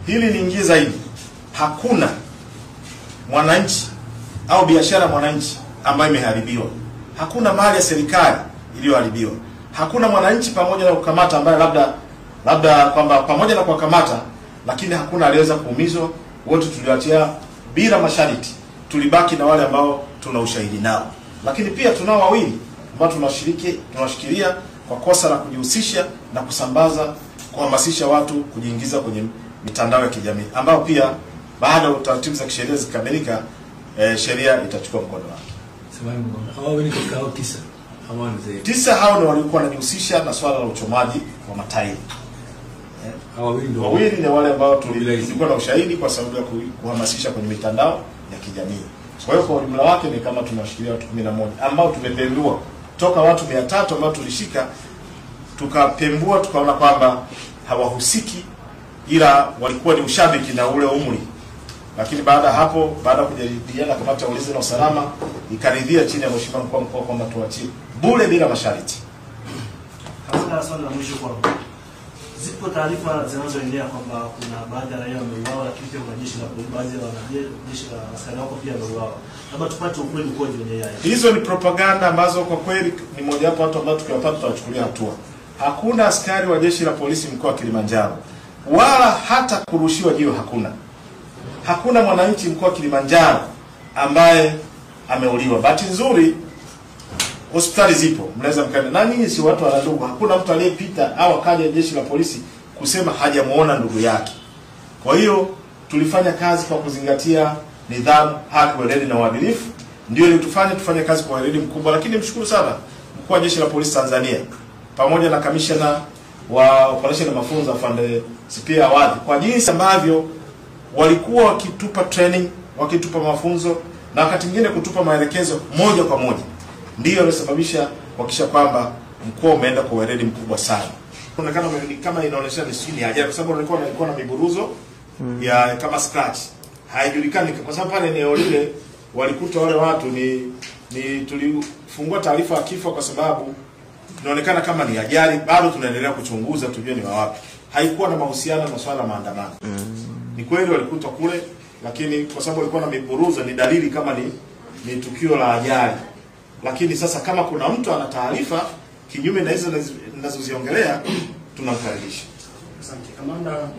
hili niingie zaidi, hakuna mwananchi au biashara mwananchi ambayo imeharibiwa. Hakuna mali ya serikali iliyoharibiwa. Hakuna mwananchi pamoja na kukamata ambaye labda kwamba pamoja na kukamata lakini hakuna aliweza kuumizwa. Wote tuliwatia bila masharti. Tulibaki na wale ambao tuna ushahidi nao. Lakini pia tunao wawili ambao tunawashikilia kwa kosa la kujihusisha na kuhamasisha watu kujiingiza kwenye mitandao ya kijamii, ambao pia baada ya taratibu za kisheria zikamilika, sheria itachukua mkondo wake. Hao wengi kwa tisa hao ndio walikuwa wanajihusisha na swala la uchomaji wa matairi. Wawili ni wale ambao tulikuwa na ushahidi kwa sababu ya kuhamasisha kwenye mitandao ya kijamii. Kwa hiyo kwa ujumla wake ni kama tunashikilia watu 11 ambao tumepembua toka watu 300 ambao tulishika, tukapembua tukaona kwamba hawahusiki, ila walikuwa ni ushabiki na ule umri. Lakini baada hapo, baada ya kujadiliana kamati ya ulinzi na usalama ikaridhia chini ya mheshimiwa mkuu wa mkoa kwamba tuachie bure bila masharti. Katika swali la mwisho kwa zipo taarifa zinazoendelea kwamba kuna baadhi ya raia wameuawa, lakini pia kuna jeshi la baadhi ya wanajeshi la askari wako pia wameuawa. Labda tupate ukweli ukoje kwenye haya. Hizo ni propaganda ambazo kwa kweli ni moja wapo watu ambao tukiwapata tutawachukulia hatua. Hakuna askari wa jeshi la polisi mkoa wa Kilimanjaro wala hata kurushiwa jiwe hakuna. Hakuna mwananchi mkoa wa Kilimanjaro ambaye ameuliwa. Bahati nzuri hospitali zipo, mnaweza mkaenda. Na ninyi si watu wana ndugu, hakuna mtu aliyepita au akaja jeshi la polisi kusema hajamuona ndugu yake. Kwa hiyo tulifanya kazi kwa kuzingatia nidhamu, haki, weledi na uadilifu. Ndio ile tufanye kazi kwa weledi mkubwa. Lakini mshukuru sana mkuu wa jeshi la polisi Tanzania pamoja na kamishna wa operation na mafunzo afande Sipia Awadhi kwa jinsi ambavyo walikuwa wakitupa training, wakitupa mafunzo na wakati mwingine kutupa maelekezo moja kwa moja. Ndio ilisababisha kuhakikisha kwamba mkoa umeenda kwa weledi mkubwa sana. Inaonekana kama inaonyesha ni sini ajabu, kwa sababu walikuwa na miburuzo ya kama scratch. Haijulikani kwa sababu pale eneo lile walikuta wale watu ni tulifungua taarifa ya kifo kwa sababu inaonekana kama ni ajali. Bado tunaendelea kuchunguza tujue ni wapi. Haikuwa na mahusiano na swala maandamano. Ni kweli walikuta kule, lakini kwa sababu walikuwa na miburuzo ni dalili kama ni tukio la ajali. Lakini sasa kama kuna mtu ana taarifa kinyume na hizo ninazoziongelea tunamkaribisha. Asante kamanda.